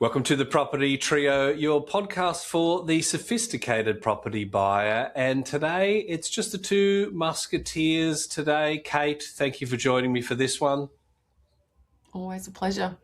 Welcome to the Property Trio, your podcast for the sophisticated property buyer. And today it's just the two musketeers today. Cate, thank you for joining me for this one. Always a pleasure.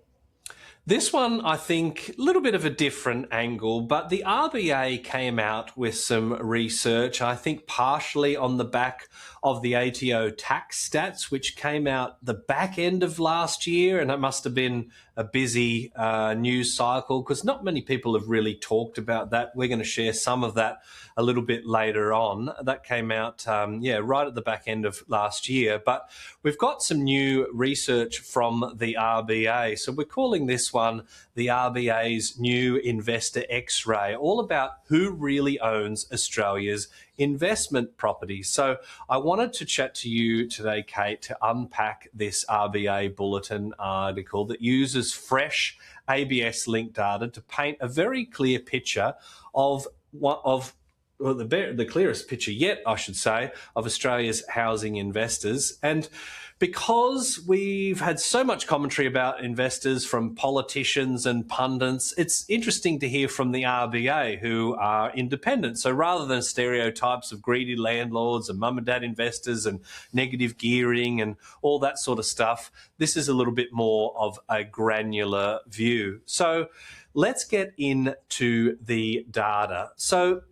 This one, I think, a little bit of a different angle, but the RBA came out with some research, I think partially on the back of the ATO tax stats, which came out the back end of last year, and it must have been a busy news cycle because not many people have really talked about that. We're going to share some of that a little bit later on. That came out, right at the back end of last year, but we've got some new research from the RBA. So we're calling this one the RBA's new investor X-ray, all about who really owns Australia's investment properties. So I wanted to chat to you today, Cate, to unpack this RBA bulletin article that uses fresh ABS linked data to paint a very clear picture the clearest picture yet, I should say, of Australia's housing investors. And because we've had so much commentary about investors from politicians and pundits, it's interesting to hear from the RBA, who are independent. So rather than stereotypes of greedy landlords and mum and dad investors and negative gearing and all that sort of stuff, this is a little bit more of a granular view. So let's get into the data. So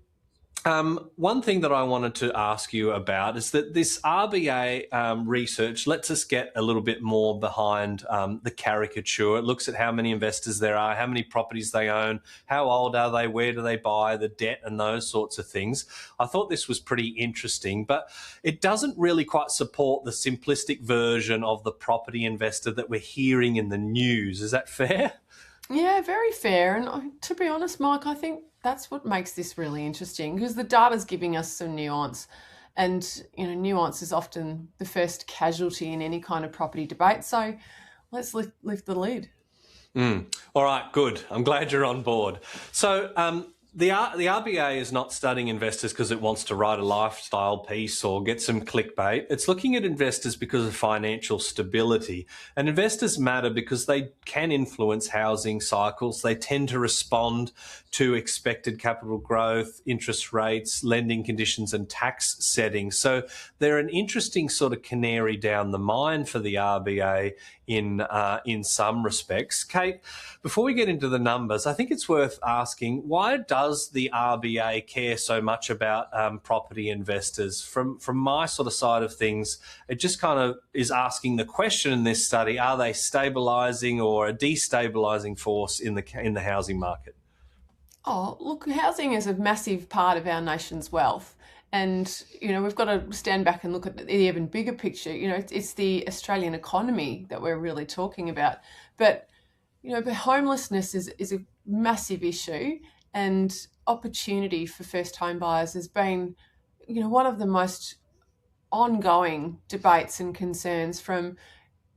one thing that I wanted to ask you about is that this RBA research lets us get a little bit more behind the caricature. It looks at how many investors there are, how many properties they own, how old are they, where do they buy, the debt and those sorts of things. I thought this was pretty interesting, but it doesn't really quite support the simplistic version of the property investor that we're hearing in the news. Is that fair? Yeah, very fair. And to be honest, Mike, I think that's what makes this really interesting because the data's giving us some nuance. And, nuance is often the first casualty in any kind of property debate. So let's lift the lid. All right, good. I'm glad you're on board. So the RBA is not studying investors because it wants to write a lifestyle piece or get some clickbait. It's looking at investors because of financial stability. And investors matter because they can influence housing cycles. They tend to respond to expected capital growth, interest rates, lending conditions, and tax settings. So they're an interesting sort of canary down the mine for the RBA in some respects. Cate, before we get into the numbers, I think it's worth asking, why does the RBA care so much about property investors? From my sort of side of things, it just kind of is asking the question in this study, are they stabilising or a destabilising force in the housing market? Oh, look, housing is a massive part of our nation's wealth. And, we've got to stand back and look at the even bigger picture. It's the Australian economy that we're really talking about. But, but homelessness is a massive issue, and opportunity for first home buyers has been, one of the most ongoing debates and concerns from,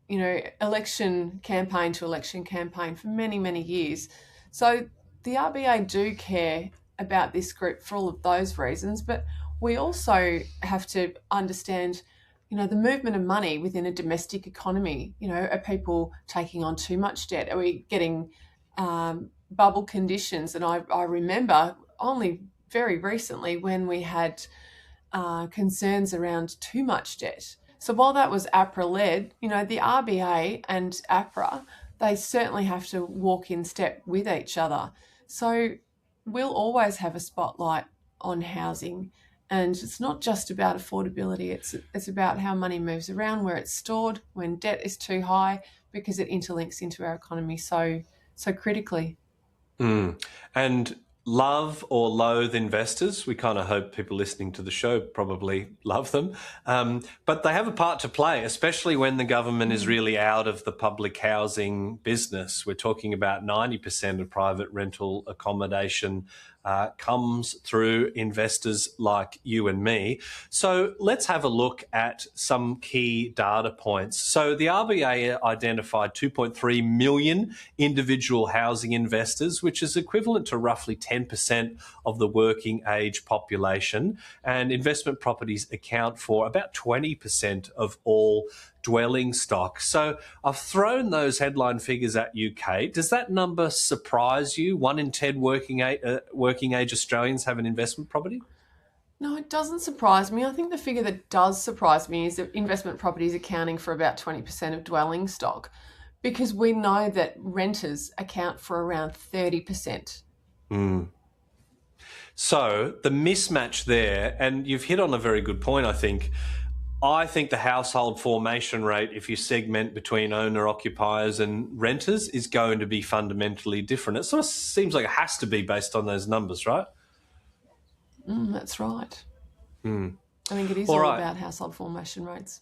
election campaign to election campaign for many, many years. So the RBA do care about this group for all of those reasons, but we also have to understand, the movement of money within a domestic economy. Are people taking on too much debt? Are we getting bubble conditions? And I remember only very recently when we had concerns around too much debt. So while that was APRA-led, the RBA and APRA, they certainly have to walk in step with each other. So we'll always have a spotlight on housing. And it's not just about affordability, it's about how money moves around, where it's stored, when debt is too high, because it interlinks into our economy so critically. And love or loathe investors, we kind of hope people listening to the show probably love them, but they have a part to play, especially when the government is really out of the public housing business. We're talking about 90% of private rental accommodation comes through investors like you and me. So let's have a look at some key data points. So the RBA identified 2.3 million individual housing investors, which is equivalent to roughly 10% of the working age population. And investment properties account for about 20% of all dwelling stock. So I've thrown those headline figures at you, Cate. Does that number surprise you? 1 in 10 working age Australians have an investment property? No, it doesn't surprise me. I think the figure that does surprise me is that investment property is accounting for about 20% of dwelling stock, because we know that renters account for around 30%. So the mismatch there, and you've hit on a very good point, I think. I think the household formation rate, if you segment between owner-occupiers and renters, is going to be fundamentally different. It sort of seems like it has to be based on those numbers, right? That's right. I think it is All all right. about household formation rates.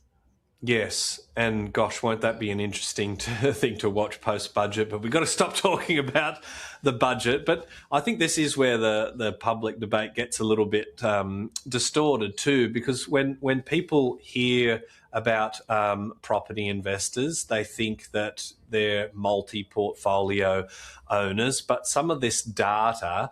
Yes, and gosh, won't that be an interesting thing to watch post-budget? But we've got to stop talking about the budget. But I think this is where the public debate gets a little bit distorted too, because when people hear about property investors, they think that they're multi-portfolio owners. But some of this data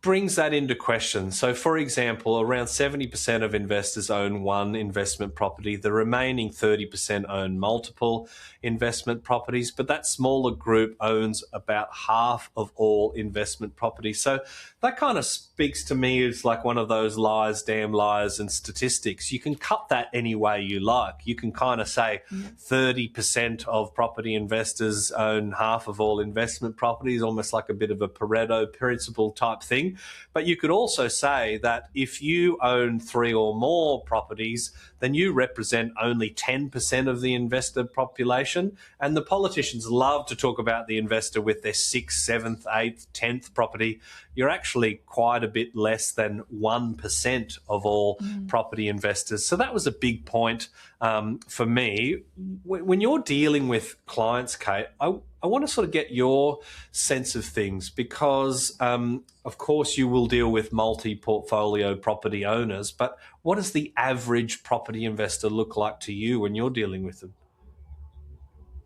brings that into question. So, for example, around 70% of investors own one investment property. The remaining 30% own multiple investment properties, but that smaller group owns about half of all investment properties. So that kind of speaks to me as like one of those lies, damn lies, and statistics. You can cut that any way you like. You can kind of say 30% of property investors own half of all investment properties, almost like a bit of a Pareto principle type thing. But you could also say that if you own 3 or more properties, then you represent only 10% of the investor population. And the politicians love to talk about the investor with their 6th, 7th, 8th, 10th property. You're actually quite a bit less than 1% of all property investors. So that was a big point for me. When you're dealing with clients, Cate, I want to sort of get your sense of things because, of course, you will deal with multi-portfolio property owners, but what does the average property investor look like to you when you're dealing with them?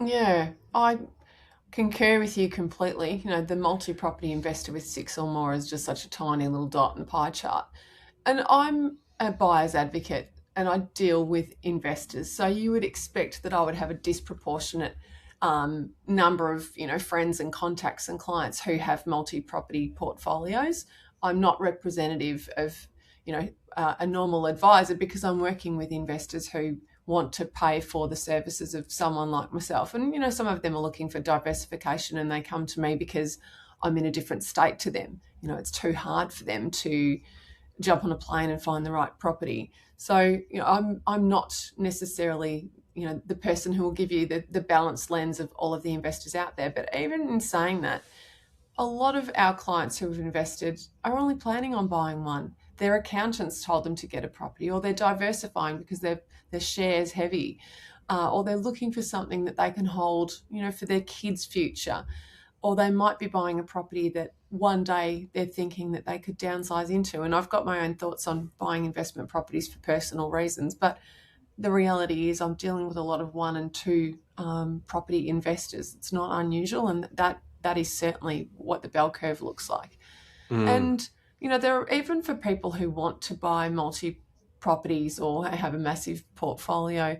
Yeah, I concur with you completely. You know, the multi-property investor with 6 or more is just such a tiny little dot in the pie chart. And I'm a buyer's advocate and I deal with investors. So you would expect that I would have a disproportionate number of, friends and contacts and clients who have multi-property portfolios. I'm not representative of, a normal advisor because I'm working with investors who want to pay for the services of someone like myself. And, some of them are looking for diversification and they come to me because I'm in a different state to them. It's too hard for them to jump on a plane and find the right property. So, I'm not necessarily the person who will give you the balanced lens of all of the investors out there. But even in saying that, a lot of our clients who have invested are only planning on buying one. Their accountants told them to get a property, or they're diversifying because their shares heavy, or they're looking for something that they can hold, for their kids' future. Or they might be buying a property that one day they're thinking that they could downsize into. And I've got my own thoughts on buying investment properties for personal reasons, but the reality is I'm dealing with a lot of 1 and 2 property investors. It's not unusual, and that is certainly what the bell curve looks like. And, there are, even for people who want to buy multi-properties or have a massive portfolio,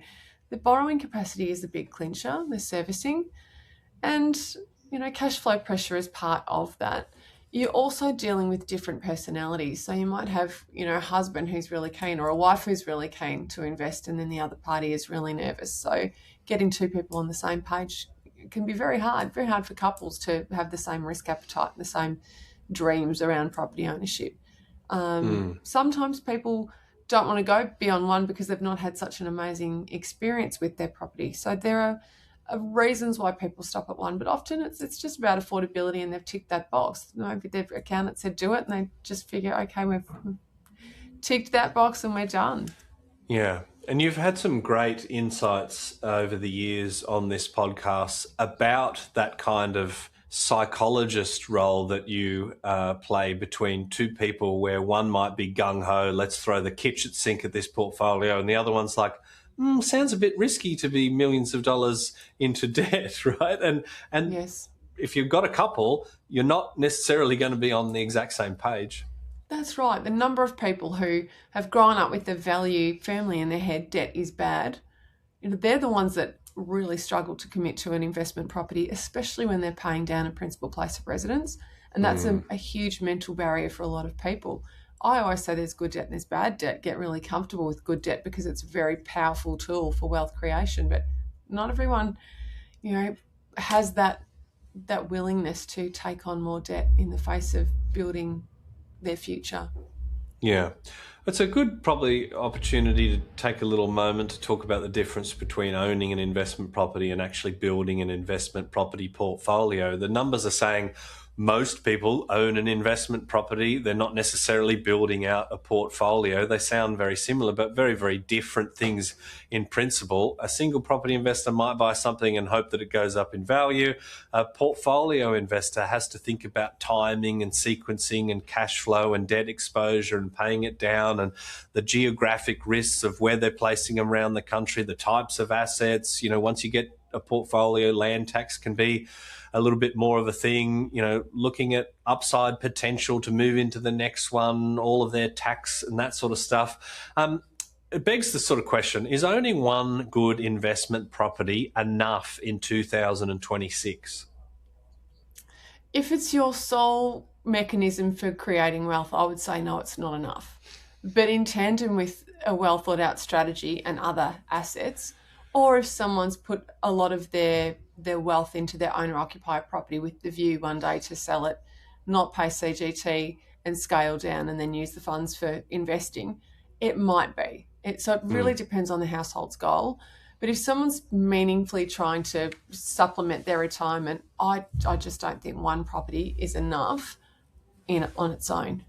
the borrowing capacity is the big clincher, the servicing. And, cash flow pressure is part of that. You're also dealing with different personalities. So you might have, a husband who's really keen or a wife who's really keen to invest, and then the other party is really nervous. So getting 2 people on the same page can be very hard for couples to have the same risk appetite and the same dreams around property ownership. Sometimes people don't want to go beyond one because they've not had such an amazing experience with their property. So there are reasons why people stop at one, but often it's just about affordability and they've ticked that box. Maybe their accountant said do it and they just figure, okay, we've ticked that box and we're done. Yeah. And you've had some great insights over the years on this podcast about that kind of psychologist role that you play between 2 people, where one might be gung-ho, let's throw the kitchen sink at this portfolio, and the other one's like, sounds a bit risky to be millions of dollars into debt, right? And Yes, if you've got a couple, you're not necessarily going to be on the exact same page. that's right. The number of people who have grown up with the value firmly in their head, debt is bad, they're the ones that really struggle to commit to an investment property, especially when they're paying down a principal place of residence. And that's a huge mental barrier for a lot of people. I always say there's good debt and there's bad debt. Get really comfortable with good debt because it's a very powerful tool for wealth creation. But not everyone, has that willingness to take on more debt in the face of building their future. Yeah. It's a good probably opportunity to take a little moment to talk about the difference between owning an investment property and actually building an investment property portfolio. The numbers are saying most people own an investment property. They're not necessarily building out a portfolio. They sound very similar, but very, very different things in principle. A single property investor might buy something and hope that it goes up in value. A portfolio investor has to think about timing and sequencing and cash flow and debt exposure and paying it down and the geographic risks of where they're placing them around the country, the types of assets. Once you get a portfolio, land tax can be a little bit more of a thing, looking at upside potential to move into the next one, all of their tax and that sort of stuff. It begs the sort of question, is owning one good investment property enough in 2026? If it's your sole mechanism for creating wealth, I would say no, it's not enough. But in tandem with a well thought out strategy and other assets, or if someone's put a lot of their wealth into their owner-occupier property with the view one day to sell it, not pay CGT and scale down and then use the funds for investing, it might be. So it really depends on the household's goal. But if someone's meaningfully trying to supplement their retirement, I just don't think one property is enough on its own.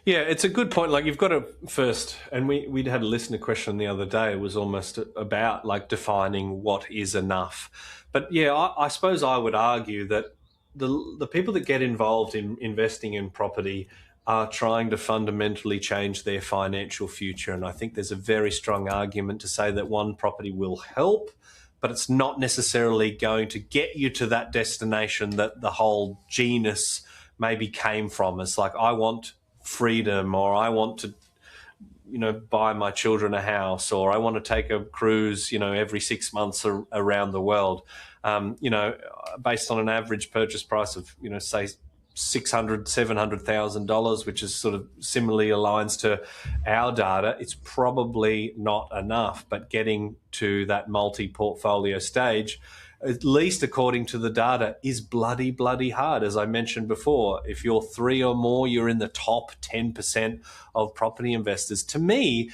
Yeah, it's a good point. Like you've got to first, and we had a listener question the other day. It was almost about like defining what is enough. But yeah, I suppose I would argue that the people that get involved in investing in property are trying to fundamentally change their financial future. And I think there's a very strong argument to say that one property will help, but it's not necessarily going to get you to that destination that the whole genus maybe came from. It's like, I want freedom, or I want to, buy my children a house, or I want to take a cruise, every 6 months around the world, based on an average purchase price of, say, $600,000, $700,000, which is sort of similarly aligns to our data. It's probably not enough, but getting to that multi-portfolio stage, at least according to the data, is bloody hard. As I mentioned before, if you're 3 or more, you're in the top 10% of property investors. To me,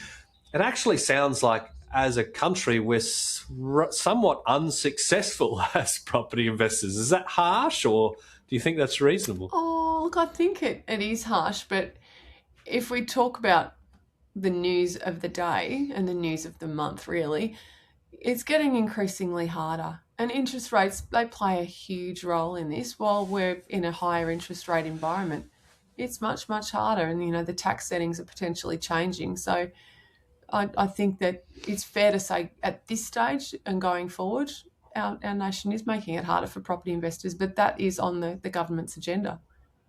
it actually sounds like as a country, we're somewhat unsuccessful as property investors. Is that harsh, or do you think that's reasonable? Oh, look, I think it is harsh, but if we talk about the news of the day and the news of the month, really, it's getting increasingly harder. And interest rates, they play a huge role in this. While we're in a higher interest rate environment, it's much, much harder. And, the tax settings are potentially changing. So I think that it's fair to say at this stage and going forward, our nation is making it harder for property investors, but that is on the government's agenda.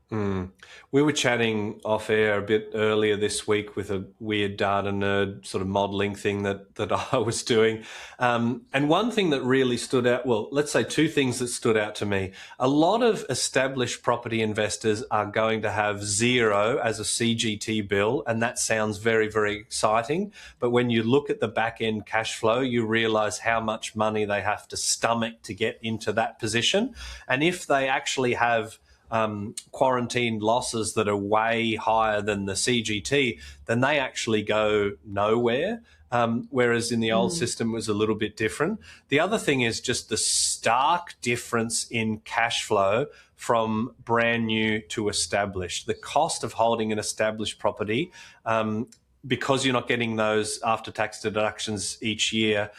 We were chatting off air a bit earlier this week with a weird data nerd sort of modelling thing that I was doing. And one thing that really stood out, well, let's say two things that stood out to me. A lot of established property investors are going to have zero as a CGT bill, and that sounds very, very exciting. But when you look at the back end cash flow, you realise how much money they have to stomach to get into that position. And if they actually have quarantined losses that are way higher than the CGT, then they actually go nowhere. Whereas in the old system it was a little bit different. The other thing is just the stark difference in cash flow from brand new to established. The cost of holding an established property, because you're not getting those after-tax deductions each year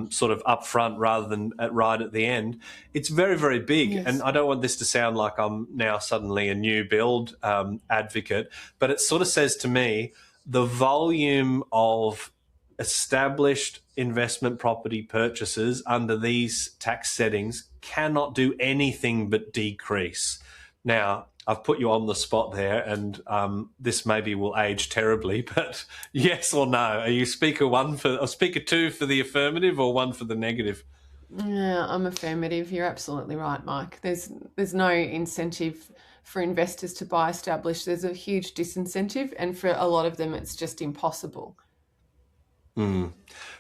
sort of upfront rather than right at the end, it's very, very big. Yes. And I don't want this to sound like I'm now suddenly a new build advocate, but it sort of says to me the volume of established investment property purchases under these tax settings cannot do anything but decrease. Now, I've put you on the spot there, and this maybe will age terribly, but yes or no? Are you speaker one or speaker two for the affirmative, or one for the negative? Yeah, I'm affirmative. You're absolutely right, Mike. There's no incentive for investors to buy established. There's a huge disincentive, and for a lot of them, it's just impossible.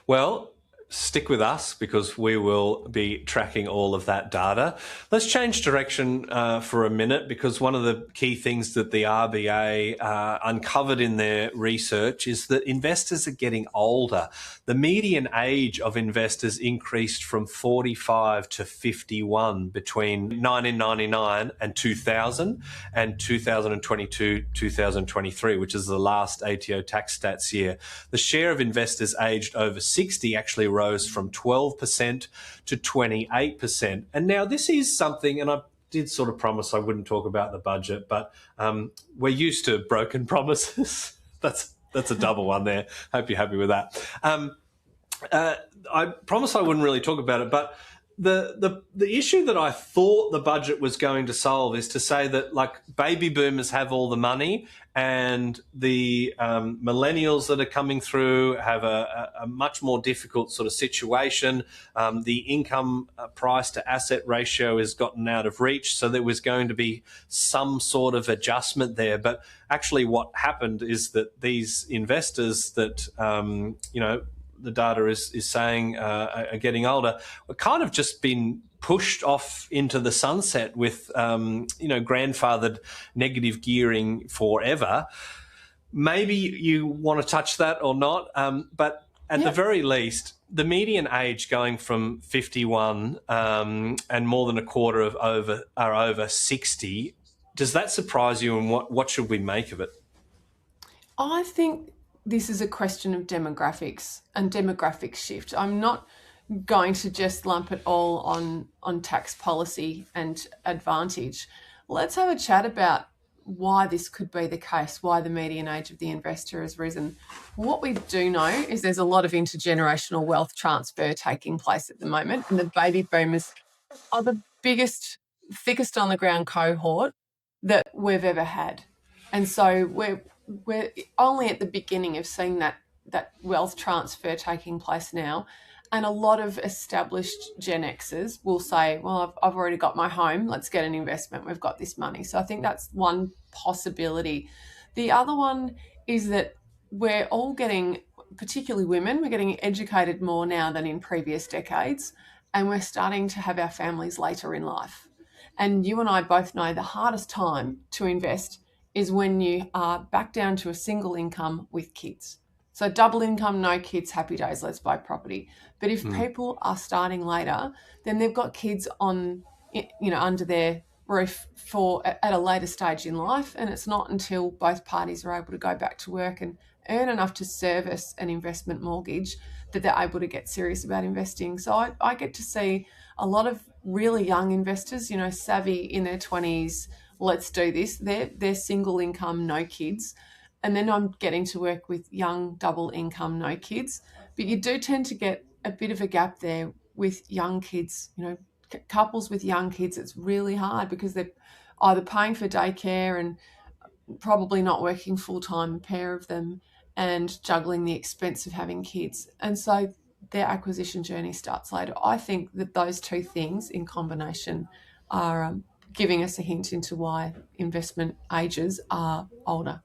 Well, stick with us because we will be tracking all of that data. Let's change direction for a minute, because one of the key things that the RBA uncovered in their research is that investors are getting older. The median age of investors increased from 45 to 51 between 1999 and 2000 and 2022, 2023, which is the last ATO tax stats year. The share of investors aged over 60 actually rose from 12% to 28%. And now this is something, and I did sort of promise I wouldn't talk about the budget, but we're used to broken promises. That's a double one there. Hope you're happy with that. I promised I wouldn't really talk about it, but the issue that I thought the budget was going to solve is to say that, like, baby boomers have all the money, and the millennials that are coming through have a much more difficult sort of situation. The income price to asset ratio has gotten out of reach, so there was going to be some sort of adjustment there. But actually what happened is that these investors that, the data is saying are getting older, we're kind of just been pushed off into the sunset with, grandfathered negative gearing forever. Maybe you want to touch that or not, but at the very least, the median age going from 51 and more than a quarter of over 60, does that surprise you, and what should we make of it? I think this is a question of demographics and demographic shift. I'm not going to just lump it all on tax policy and advantage. Let's have a chat about why this could be the case, why the median age of the investor has risen. What we do know is there's a lot of intergenerational wealth transfer taking place at the moment, and the baby boomers are the biggest, thickest on the ground cohort that we've ever had. And so we're only at the beginning of seeing that wealth transfer taking place now. And a lot of established Gen Xers will say, well, I've already got my home, let's get an investment, we've got this money. So I think that's one possibility. The other one is that we're all getting, particularly women, we're getting educated more now than in previous decades, and we're starting to have our families later in life. And you and I both know the hardest time to invest is when you are back down to a single income with kids. So double income, no kids, happy days, let's buy property. But if people are starting later, then they've got kids on, under their roof at a later stage in life, and it's not until both parties are able to go back to work and earn enough to service an investment mortgage that they're able to get serious about investing. So I get to see a lot of really young investors, savvy in their 20s, let's do this. They're single income, no kids. And then I'm getting to work with young double income, no kids. But you do tend to get a bit of a gap there with young kids, couples with young kids. It's really hard because they're either paying for daycare and probably not working full-time, a pair of them, and juggling the expense of having kids. And so their acquisition journey starts later. I think that those two things in combination are giving us a hint into why investment ages are older.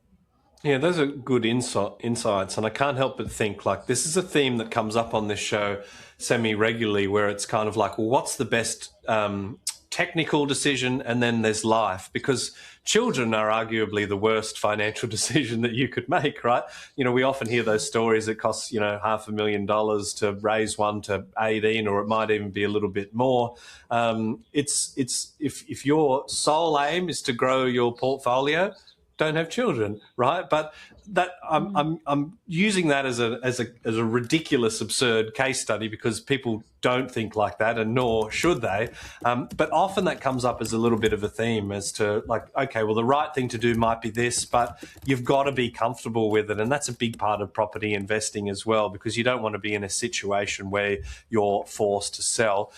Yeah, those are good insights. And I can't help but think, like, this is a theme that comes up on this show semi-regularly, where it's kind of like, well, what's the best technical decision? And then there's life, because children are arguably the worst financial decision that you could make, right? We often hear those stories. It costs, $500,000 to raise one to 18, or it might even be a little bit more. It's if your sole aim is to grow your portfolio, don't have children, right? But that I'm using that as a ridiculous, absurd case study, because people don't think like that, and nor should they. But often that comes up as a little bit of a theme as to, like, okay, well, the right thing to do might be this, but you've got to be comfortable with it. And that's a big part of property investing as well, because you don't want to be in a situation where you're forced to sell.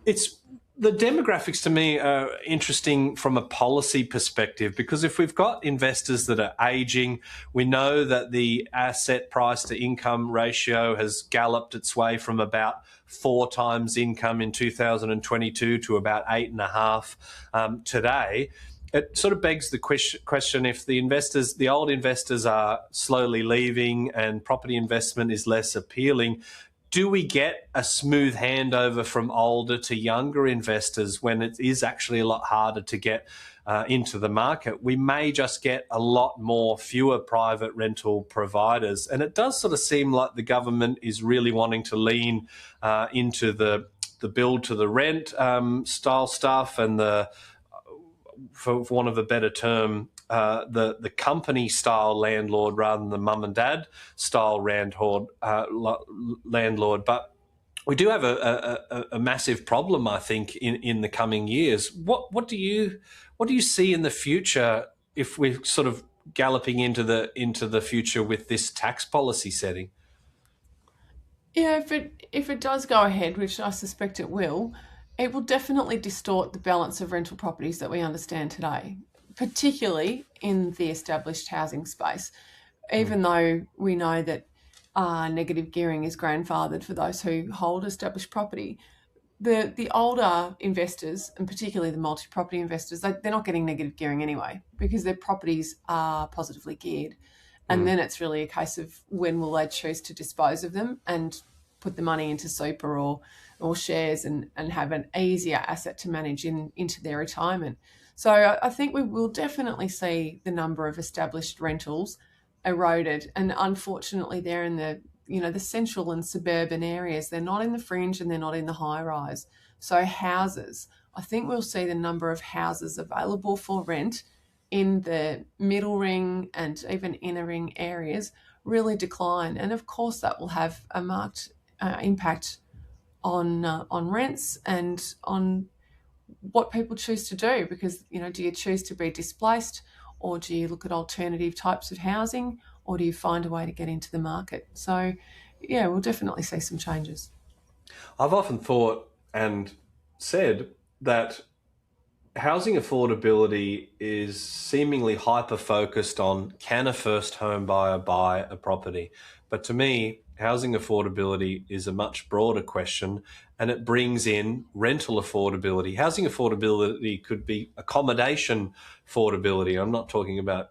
It's The demographics to me are interesting from a policy perspective, because if we've got investors that are aging, we know that the asset price to income ratio has galloped its way from about 4 times income in 2022 to about 8.5 today. It sort of begs the question, if the old investors are slowly leaving and property investment is less appealing, do we get a smooth handover from older to younger investors when it is actually a lot harder to get into the market? We may just get a lot fewer private rental providers. And it does sort of seem like the government is really wanting to lean into the build to the rent style stuff, and for want of a better term, the company style landlord rather than the mum and dad style landlord. But we do have a massive problem, I think, in the coming years. What do you see in the future if we're sort of galloping into the future with this tax policy setting? Yeah, if it does go ahead, which I suspect it will definitely distort the balance of rental properties that we understand today, particularly in the established housing space. Even though we know that negative gearing is grandfathered for those who hold established property, the older investors, and particularly the multi-property investors, they're not getting negative gearing anyway because their properties are positively geared. And then it's really a case of when will they choose to dispose of them and put the money into super or shares and have an easier asset to manage into their retirement. So I think we will definitely see the number of established rentals eroded. And unfortunately, they're in the central and suburban areas. They're not in the fringe and they're not in the high rise. So houses, I think we'll see the number of houses available for rent in the middle ring and even inner ring areas really decline. And of course, that will have a marked impact on rents and on what people choose to do, because do you choose to be displaced, or do you look at alternative types of housing, or do you find a way to get into the market? So yeah, we'll definitely see some changes. I've often thought and said that housing affordability is seemingly hyper-focused on, can a first home buyer buy a property? But to me, housing affordability is a much broader question, and it brings in rental affordability. Housing affordability could be accommodation affordability. I'm not talking about,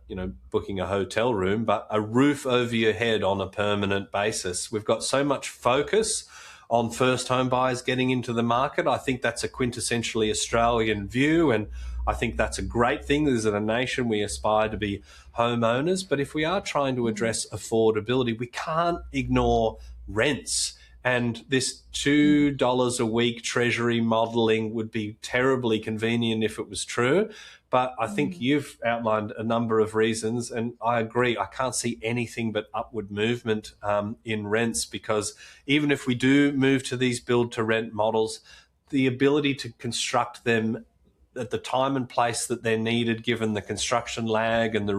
booking a hotel room, but a roof over your head on a permanent basis. We've got so much focus on first home buyers getting into the market. I think that's a quintessentially Australian view, and I think that's a great thing. As a nation, we aspire to be homeowners, but if we are trying to address affordability, we can't ignore rents. And this $2 a week Treasury modelling would be terribly convenient if it was true. But I think you've outlined a number of reasons, and I agree. I can't see anything but upward movement in rents, because even if we do move to these build-to-rent models, the ability to construct them at the time and place that they're needed, given the construction lag and the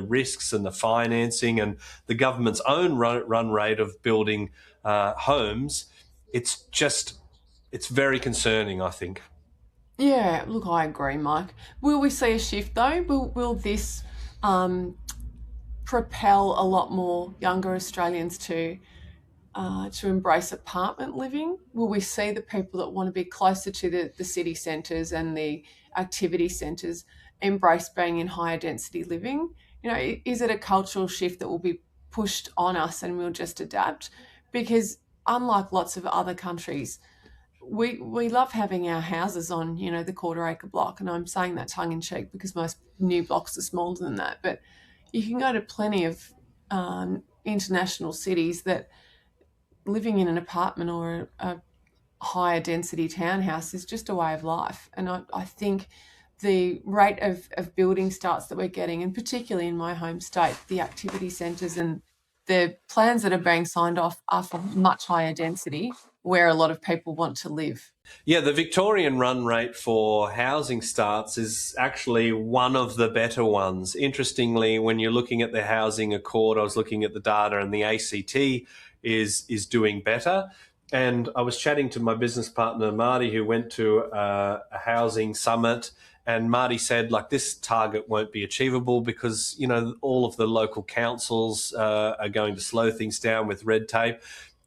risks and the financing and the government's own run rate of building homes, it's very concerning, I think. Yeah, look, I agree, Mike. Will we see a shift though? Will this propel a lot more younger Australians to embrace apartment living? Will we see the people that want to be closer to the city centres and the activity centres embrace being in higher density living? Is it a cultural shift that will be pushed on us and we'll just adapt? Because unlike lots of other countries, we love having our houses on, the quarter acre block. And I'm saying that tongue in cheek because most new blocks are smaller than that. But you can go to plenty of international cities that living in an apartment or a higher density townhouse is just a way of life. And I think the rate of building starts that we're getting, and particularly in my home state, the activity centres and the plans that are being signed off are for much higher density where a lot of people want to live. Yeah, the Victorian run rate for housing starts is actually one of the better ones. Interestingly, when you're looking at the Housing Accord, I was looking at the data, and the ACT is doing better. And I was chatting to my business partner, Marty, who went to a housing summit. And Marty said, like, this target won't be achievable because, all of the local councils are going to slow things down with red tape.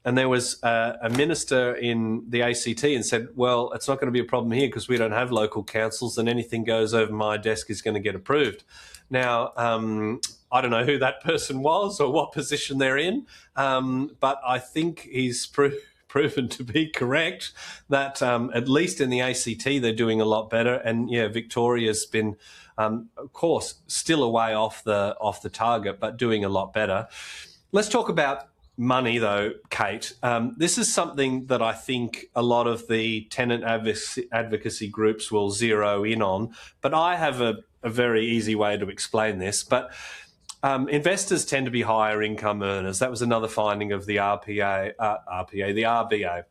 And there was a minister in the ACT and said, well, it's not going to be a problem here because we don't have local councils and anything goes over my desk is going to get approved. Now, I don't know who that person was or what position they're in, but I think he's proven to be correct that at least in the ACT they're doing a lot better. And yeah, Victoria's been, of course, still a way off the target, but doing a lot better. Let's talk about money, though, Cate. This is something that I think a lot of the tenant advocacy groups will zero in on, but I have a very easy way to explain this. But investors tend to be higher income earners. That was another finding of the the RBA.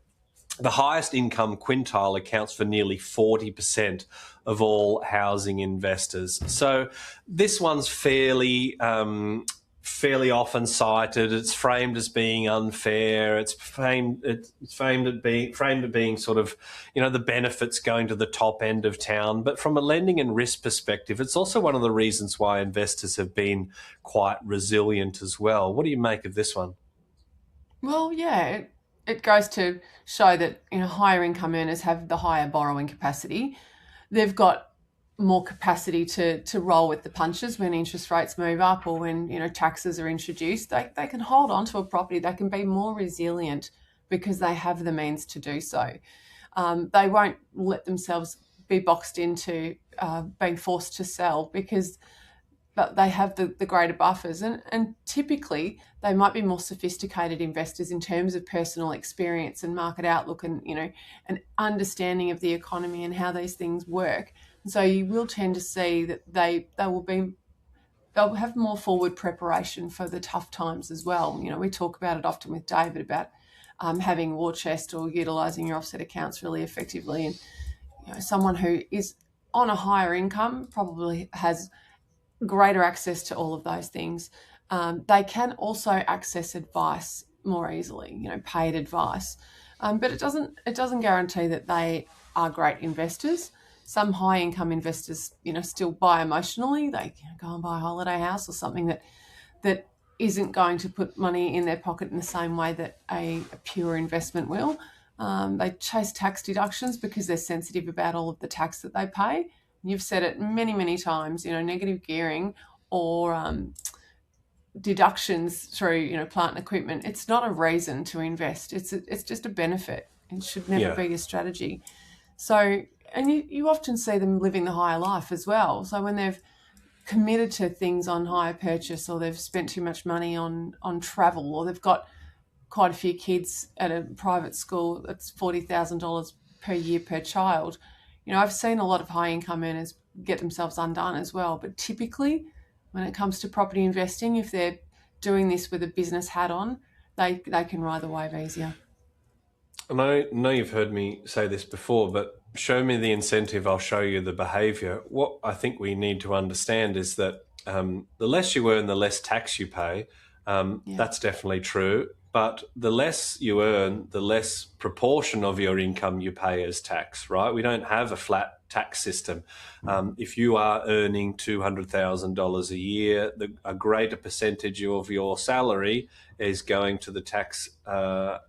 The highest income quintile accounts for nearly 40% of all housing investors. So this one's fairly often cited. It's framed as being unfair. It's framed at being sort of, the benefits going to the top end of town. But from a lending and risk perspective, it's also one of the reasons why investors have been quite resilient as well. What do you make of this one? Well, yeah, it goes to show that higher income earners have the higher borrowing capacity. They've got more capacity to roll with the punches when interest rates move up or when taxes are introduced. They can hold on to a property. They can be more resilient because they have the means to do so. They won't let themselves be boxed into being forced to sell but they have the greater buffers, and typically they might be more sophisticated investors in terms of personal experience and market outlook and an understanding of the economy and how these things work. And so you will tend to see that they'll have more forward preparation for the tough times as well. We talk about it often with David about having war chest or utilising your offset accounts really effectively, and someone who is on a higher income probably has greater access to all of those things. They can also access advice more easily, paid advice, but it doesn't guarantee that they are great investors. Some high income investors, still buy emotionally. They go and buy a holiday house or something that isn't going to put money in their pocket in the same way that a pure investment will. They chase tax deductions because they're sensitive about all of the tax that they pay. You've said it many, many times, negative gearing or deductions through, plant and equipment. It's not a reason to invest. It's just a benefit. It should never be a strategy. So, and you often see them living the higher life as well. So when they've committed to things on hire purchase or they've spent too much money on travel or they've got quite a few kids at a private school that's $40,000 per year per child, I've seen a lot of high income earners get themselves undone as well. But typically, when it comes to property investing, if they're doing this with a business hat on, they can ride the wave easier. And I know you've heard me say this before, but show me the incentive, I'll show you the behaviour. What I think we need to understand is that the less you earn, the less tax you pay. That's definitely true. But the less you earn, the less proportion of your income you pay as tax, right? We don't have a flat tax system. If you are earning $200,000 a year, a greater percentage of your salary is going to the tax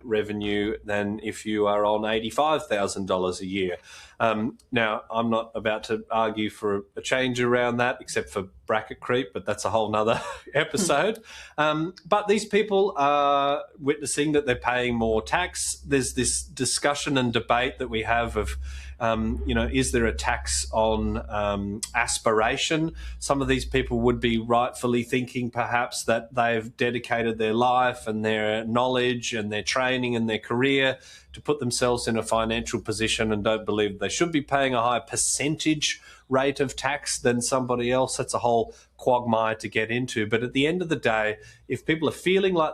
revenue than if you are on $85,000 a year. Now, I'm not about to argue for a change around that, except for bracket creep, but that's a whole nother episode. But these people are witnessing that they're paying more tax. There's this discussion and debate that we have of, is there a tax on aspiration? Some of these people would be rightfully thinking perhaps that they've dedicated their life and their knowledge and their training and their career to put themselves in a financial position and don't believe they should be paying a higher percentage rate of tax than somebody else. That's a whole quagmire to get into. But at the end of the day, if people are feeling like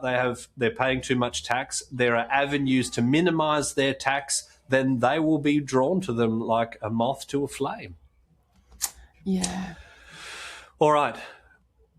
they're paying too much tax, there are avenues to minimise their tax, then they will be drawn to them like a moth to a flame. Yeah. All right.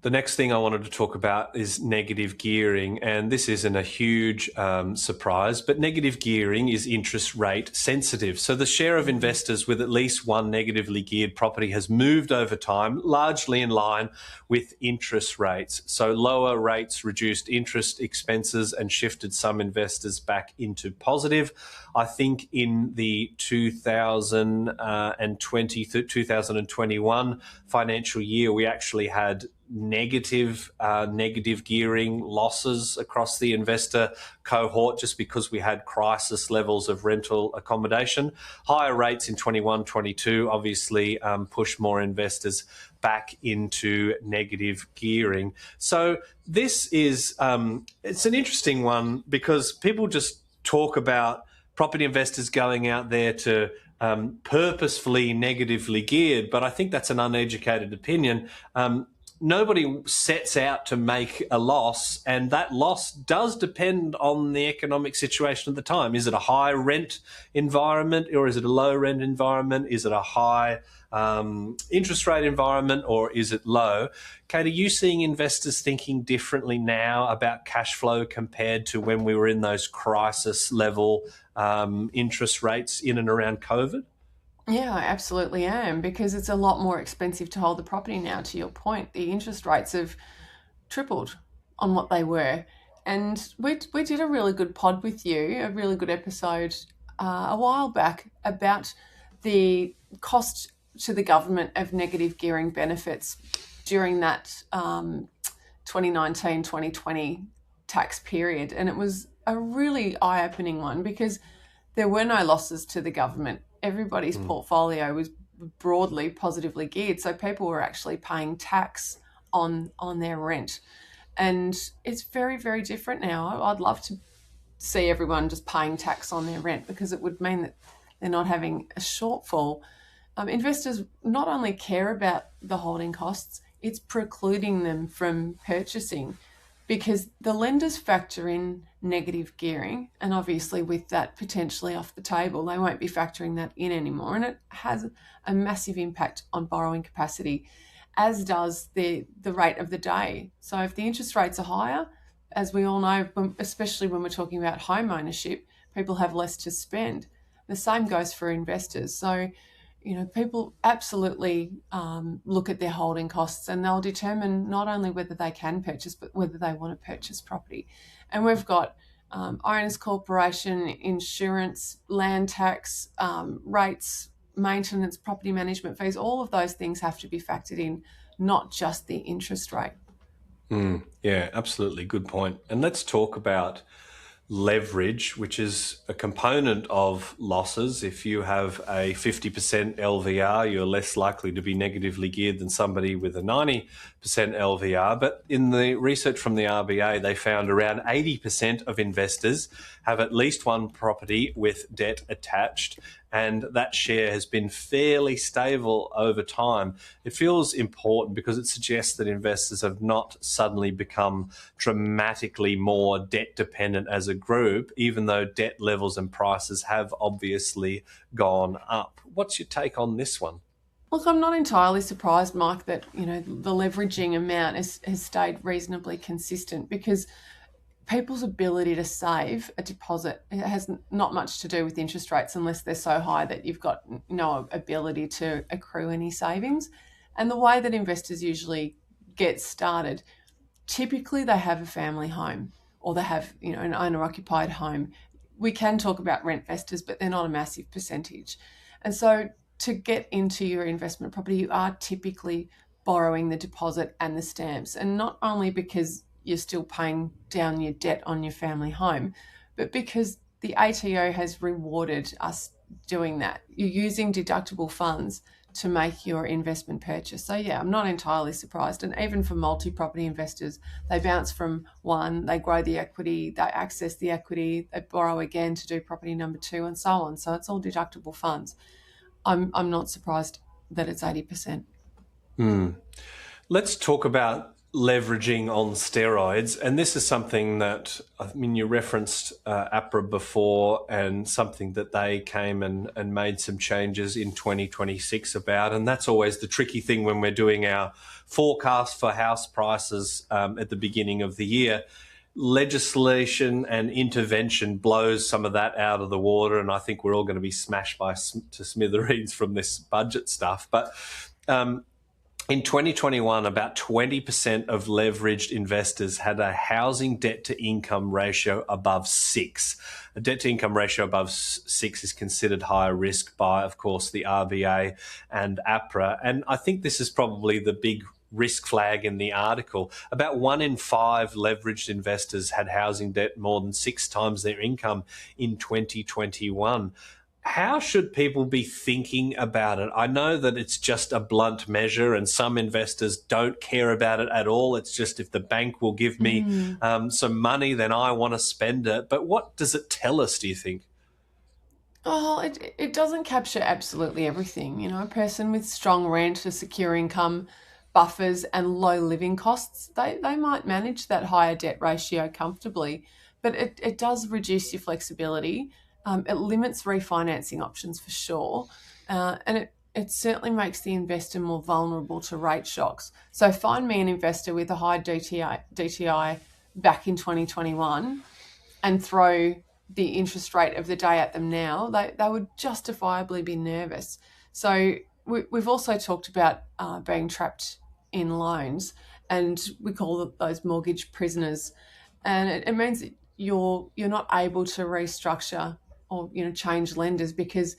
The next thing I wanted to talk about is negative gearing, and this isn't a huge surprise, but negative gearing is interest rate sensitive. So the share of investors with at least one negatively geared property has moved over time, largely in line with interest rates. So lower rates reduced interest expenses and shifted some investors back into positive. I think in the 2020 to 2021 financial year, we actually had negative gearing losses across the investor cohort just because we had crisis levels of rental accommodation. Higher rates in 21-22 obviously pushed more investors back into negative gearing. So this is it's an interesting one because people just talk about property investors going out there to purposefully negatively geared, but I think that's an uneducated opinion. Nobody sets out to make a loss, and that loss does depend on the economic situation at the time. Is it a high rent environment, or is it a low rent environment? Is it a high interest rate environment, or is it low? Cate, are you seeing investors thinking differently now about cash flow compared to when we were in those crisis level interest rates in and around COVID? Yeah, I absolutely am, because it's a lot more expensive to hold the property now. To your point, the interest rates have tripled on what they were. And we did a really good pod with you, a really good episode a while back about the cost to the government of negative gearing benefits during that 2019-2020 tax period. And it was a really eye-opening one because there were no losses to the government. Everybody's portfolio was broadly positively geared, so people were actually paying tax on their rent. And it's very, very different now. I'd love to see everyone just paying tax on their rent because it would mean that they're not having a shortfall. Investors not only care about the holding costs, it's precluding them from purchasing because the lenders factor in negative gearing, and obviously with that potentially off the table, they won't be factoring that in anymore, and it has a massive impact on borrowing capacity, as does the rate of the day. So if the interest rates are higher, as we all know, especially when we're talking about home ownership, people have less to spend. The same goes for investors. So people absolutely look at their holding costs, and they'll determine not only whether they can purchase, but whether they want to purchase property. And we've got owners corporation, insurance, land tax, rates, maintenance, property management fees. All of those things have to be factored in, not just the interest rate. Yeah, absolutely. Good point. And let's talk about leverage, which is a component of losses. If you have a 50% LVR, you're less likely to be negatively geared than somebody with a 90% LVR. But in the research from the RBA, they found around 80% of investors have at least one property with debt attached, and that share has been fairly stable over time. It feels important because it suggests that investors have not suddenly become dramatically more debt dependent as a group, even though debt levels and prices have obviously gone up. What's your take on this one? Look, I'm not entirely surprised, Mike, that the leveraging amount has stayed reasonably consistent because people's ability to save a deposit, it has not much to do with interest rates unless they're so high that you've got no ability to accrue any savings. And the way that investors usually get started, typically they have a family home or they have an owner-occupied home. We can talk about rent investors, but they're not a massive percentage. And so to get into your investment property, you are typically borrowing the deposit and the stamps. And not only because you're still paying down your debt on your family home, but because the ATO has rewarded us doing that. You're using deductible funds to make your investment purchase. So yeah, I'm not entirely surprised. And even for multi-property investors, they bounce from one, they grow the equity, they access the equity, they borrow again to do property number two, and so on. So it's all deductible funds. I'm not surprised that it's 80%. Let's talk about leveraging on steroids, and this is something that, I mean, you referenced APRA before, and something that they came and made some changes in 2026 about, and that's always the tricky thing when we're doing our forecast for house prices at the beginning of the year. Legislation and intervention blows some of that out of the water, and I think we're all going to be smashed to smithereens from this budget stuff. But in 2021, about 20% of leveraged investors had a housing debt to income ratio above 6. A debt to income ratio above 6 is considered higher risk by, of course, the RBA and APRA. And I think this is probably the big risk flag in the article. About 1 in 5 leveraged investors had housing debt more than 6 times their income in 2021. How should people be thinking about it? I know that it's just a blunt measure, and some investors don't care about it at all. It's just, if the bank will give me some money, then I want to spend it. But what does it tell us, do you think? Oh, it doesn't capture absolutely everything. You know, a person with strong rent, a secure income, buffers, and low living costs, they might manage that higher debt ratio comfortably, but it does reduce your flexibility. It limits refinancing options for sure, and it certainly makes the investor more vulnerable to rate shocks. So find me an investor with a high DTI back in 2021 and throw the interest rate of the day at them now, they would justifiably be nervous. So we've also talked about being trapped in loans, and we call those mortgage prisoners. And it means that you're not able to restructure or change lenders because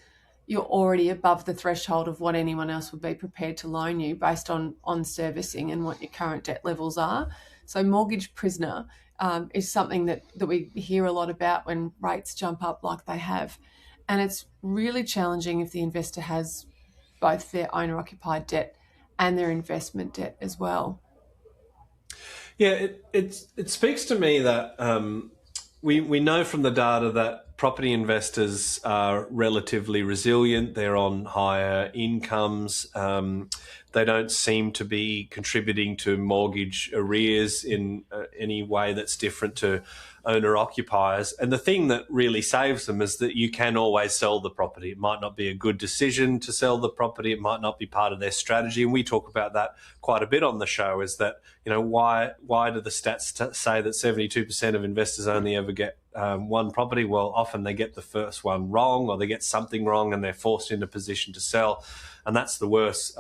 you're already above the threshold of what anyone else would be prepared to loan you based on servicing and what your current debt levels are. So mortgage prisoner is something that we hear a lot about when rates jump up like they have. And it's really challenging if the investor has both their owner-occupied debt and their investment debt as well. Yeah, it speaks to me that we know from the data that property investors are relatively resilient. They're on higher incomes. They don't seem to be contributing to mortgage arrears in any way that's different to owner-occupiers. And the thing that really saves them is that you can always sell the property. It might not be a good decision to sell the property. It might not be part of their strategy. And we talk about that quite a bit on the show, is that, why do the stats say that 72% of investors only ever get one property? Well, often they get the first one wrong, or they get something wrong and they're forced into a position to sell. And that's the worst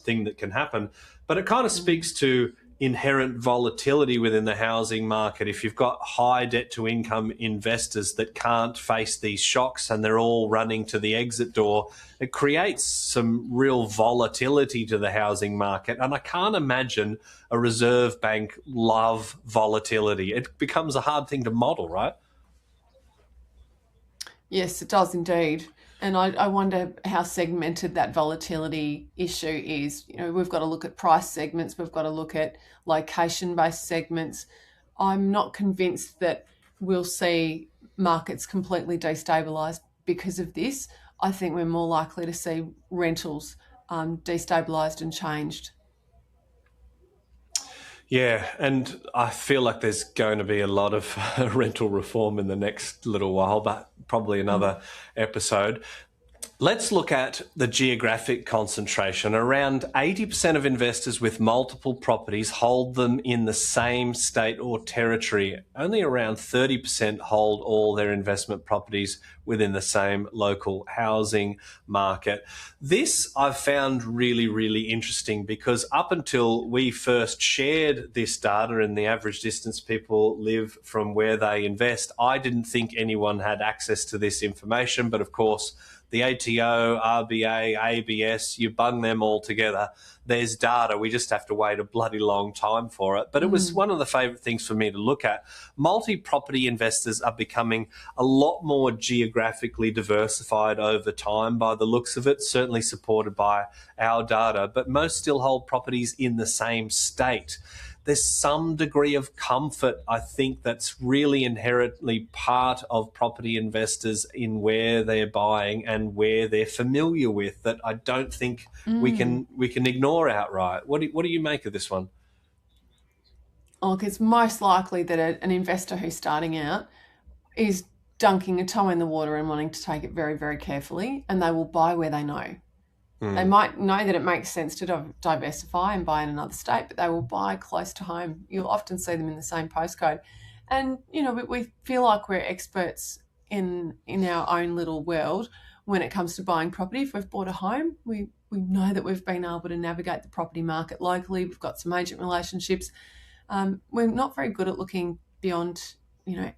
thing that can happen. But it kind of speaks to inherent volatility within the housing market. If you've got high debt to income investors that can't face these shocks and they're all running to the exit door, it creates some real volatility to the housing market. And I can't imagine a reserve bank love volatility. It becomes a hard thing to model, right? Yes, it does indeed. And I wonder how segmented that volatility issue is. We've got to look at price segments, we've got to look at location-based segments. I'm not convinced that we'll see markets completely destabilised because of this. I think we're more likely to see rentals destabilised and changed. Yeah, and I feel like there's going to be a lot of rental reform in the next little while, but probably another episode. Let's look at the geographic concentration. Around 80% of investors with multiple properties hold them in the same state or territory. Only around 30% hold all their investment properties within the same local housing market. This I've found really, really interesting, because up until we first shared this data and the average distance people live from where they invest, I didn't think anyone had access to this information. But of course, the ATO, RBA, ABS, you bung them all together, there's data. We just have to wait a bloody long time for it. But it was one of the favourite things for me to look at. Multi-property investors are becoming a lot more geographically diversified over time by the looks of it, certainly supported by our data, but most still hold properties in the same state. There's some degree of comfort, I think, that's really inherently part of property investors in where they're buying and where they're familiar with, that I don't think we can ignore outright. What do you make of this one? Look, it's most likely that an investor who's starting out is dunking a toe in the water and wanting to take it very, very carefully, and they will buy where they know. They might know that it makes sense to diversify and buy in another state, but they will buy close to home. You'll often see them in the same postcode. And, we feel like we're experts in our own little world when it comes to buying property. If we've bought a home, we know that we've been able to navigate the property market locally. We've got some agent relationships. We're not very good at looking beyond,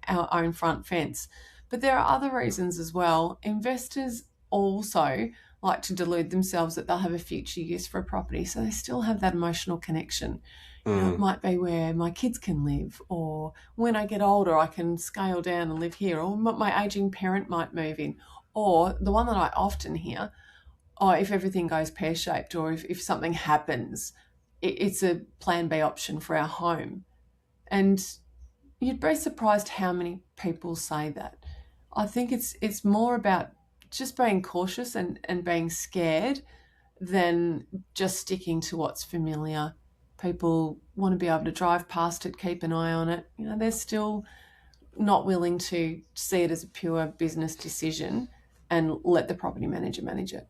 our own front fence. But there are other reasons as well. Investors also like to delude themselves that they'll have a future use for a property, so they still have that emotional connection. It might be where my kids can live, or when I get older I can scale down and live here, or my aging parent might move in, or the one that I often hear, if everything goes pear-shaped, or if something happens, it's a plan B option for our home. And you'd be surprised how many people say that. I think it's more about just being cautious and being scared than just sticking to what's familiar. People want to be able to drive past it, keep an eye on it. They're still not willing to see it as a pure business decision and let the property manager manage it.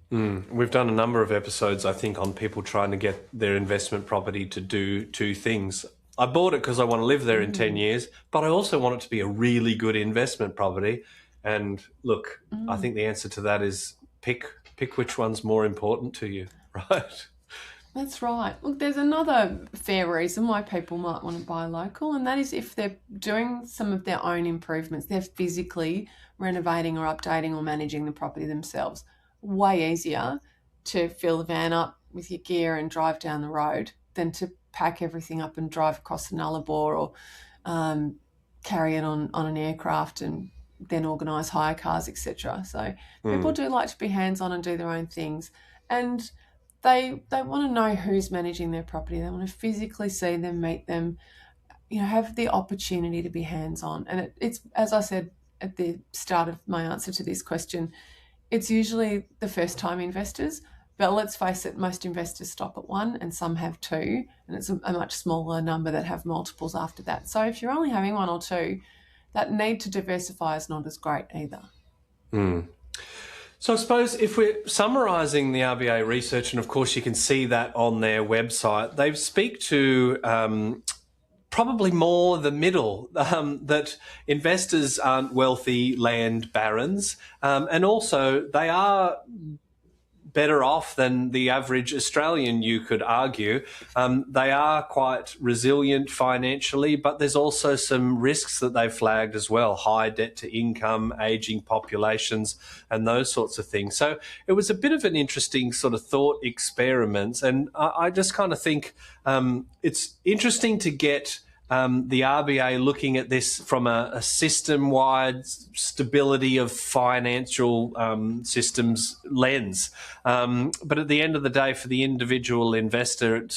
We've done a number of episodes, I think, on people trying to get their investment property to do two things. I bought it because I want to live there in 10 years, but I also want it to be a really good investment property. And look, I think the answer to that is pick which one's more important to you, right? That's right. Look, there's another fair reason why people might want to buy local, and that is if they're doing some of their own improvements, they're physically renovating or updating or managing the property themselves. Way easier to fill the van up with your gear and drive down the road than to pack everything up and drive across the Nullarbor, or carry it on an aircraft and then organise hire cars, etc. So people do like to be hands-on and do their own things. And they want to know who's managing their property. They want to physically see them, meet them, have the opportunity to be hands-on. And it's, as I said at the start of my answer to this question, it's usually the first-time investors. But let's face it, most investors stop at one and some have two, and it's a much smaller number that have multiples after that. So if you're only having one or two, that need to diversify is not as great either. So I suppose if we're summarising the RBA research, and of course you can see that on their website, they speak to probably more the middle, that investors aren't wealthy land barons, and also they are better off than the average Australian, you could argue. They are quite resilient financially, but there's also some risks that they've flagged as well: high debt to income, ageing populations, and those sorts of things. So it was a bit of an interesting sort of thought experiment, and I just kind of think it's interesting to get the RBA looking at this from a system-wide stability of financial systems lens. But at the end of the day, for the individual investor,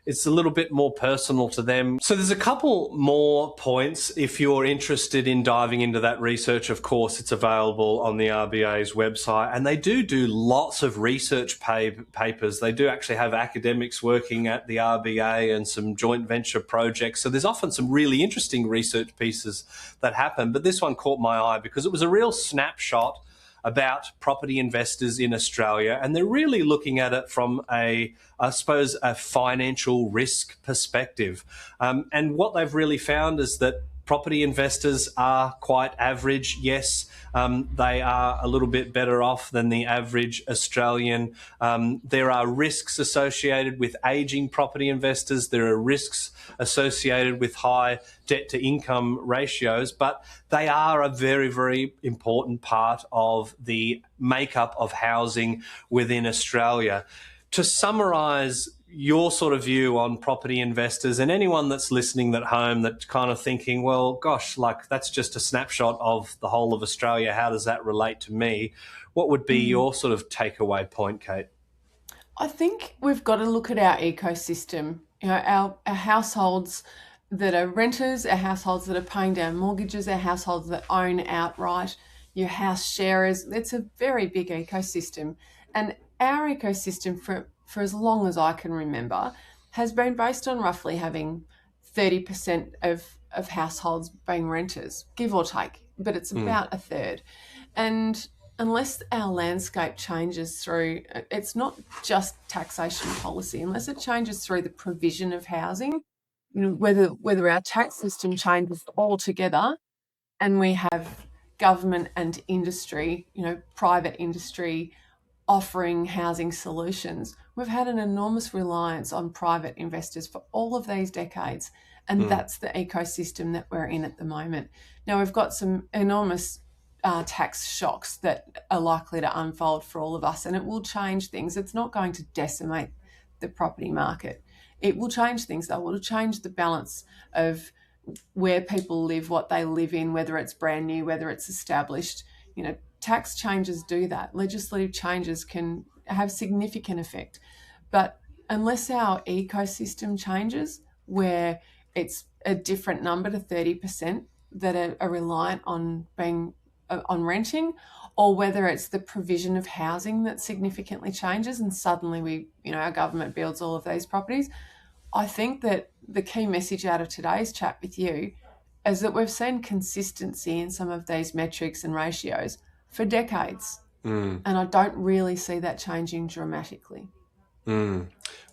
it's a little bit more personal to them. So there's a couple more points. If you're interested in diving into that research, of course, it's available on the RBA's website. And they do lots of research papers. They do actually have academics working at the RBA and some joint venture projects. So there's often some really interesting research pieces that happen. But this one caught my eye because it was a real snapshot about property investors in Australia, and they're really looking at it from a financial risk perspective. And what they've really found is that property investors are quite average. Yes, they are a little bit better off than the average Australian. There are risks associated with ageing property investors. There are risks associated with high debt to income ratios, but they are a very, very important part of the makeup of housing within Australia. To summarise your sort of view on property investors, and anyone that's listening at home that's kind of thinking, well, gosh, like that's just a snapshot of the whole of Australia, how does that relate to me? What would be your sort of takeaway point, Cate? I think we've got to look at our ecosystem, our households that are renters, our households that are paying down mortgages, our households that own outright, your house sharers. It's a very big ecosystem. And our ecosystem, for as long as I can remember, has been based on roughly having 30% of households being renters, give or take, but it's about a third. And unless our landscape changes through, it's not just taxation policy, unless it changes through the provision of housing, whether our tax system changes altogether and we have government and industry, private industry offering housing solutions. We've had an enormous reliance on private investors for all of these decades, and that's the ecosystem that we're in at the moment. Now, we've got some enormous tax shocks that are likely to unfold for all of us, and it will change things. It's not going to decimate the property market. It will change things, though. It will change the balance of where people live, what they live in, whether it's brand new, whether it's established. Tax changes do that. Legislative changes can have significant effect. But unless our ecosystem changes, where it's a different number to 30% that are reliant on on renting, or whether it's the provision of housing that significantly changes and suddenly our government builds all of these properties, I think that the key message out of today's chat with you is that we've seen consistency in some of these metrics and ratios for decades. And I don't really see that changing dramatically.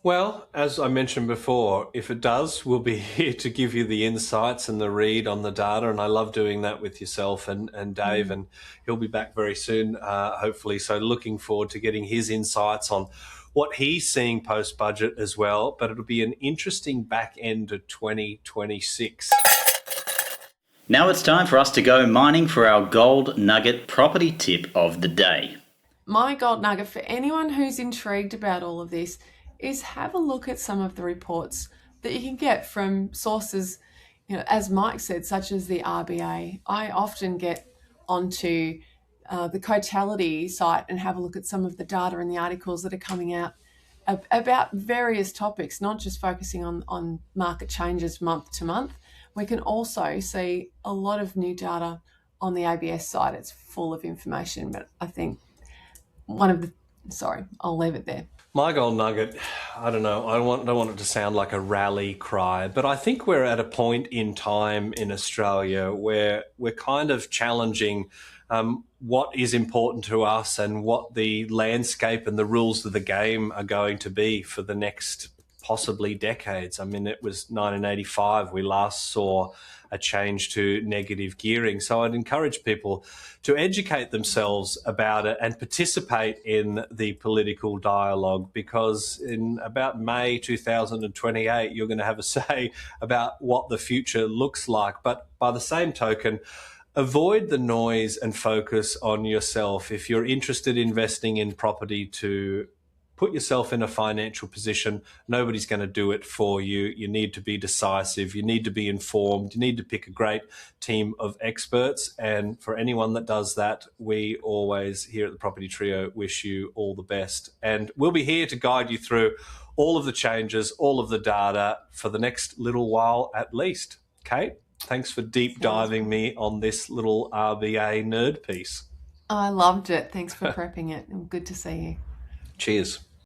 Well, as I mentioned before, if it does, we'll be here to give you the insights and the read on the data. And I love doing that with yourself and Dave, and he'll be back very soon, hopefully. So looking forward to getting his insights on what he's seeing post-budget as well. But it'll be an interesting back end of 2026. Now it's time for us to go mining for our gold nugget property tip of the day. My gold nugget for anyone who's intrigued about all of this is have a look at some of the reports that you can get from sources, as Mike said, such as the RBA. I often get onto the Cate site and have a look at some of the data and the articles that are coming out about various topics, not just focusing on market changes month to month. We can also see a lot of new data on the ABS side. It's full of information, but I think I'll leave it there. My gold nugget, I don't know, I don't want it to sound like a rally cry, but I think we're at a point in time in Australia where we're kind of challenging what is important to us and what the landscape and the rules of the game are going to be for the next possibly decades. I mean, it was 1985 we last saw a change to negative gearing. So I'd encourage people to educate themselves about it and participate in the political dialogue, because in about May 2028, you're going to have a say about what the future looks like. But by the same token, avoid the noise and focus on yourself. If you're interested in investing in property to put yourself in a financial position, nobody's going to do it for you. You need to be decisive. You need to be informed. You need to pick a great team of experts. And for anyone that does that, we always here at the Property Trio wish you all the best. And we'll be here to guide you through all of the changes, all of the data for the next little while at least. Cate, thanks for deep diving me on this little RBA nerd piece. I loved it. Thanks for prepping it. Good to see you. Cheers.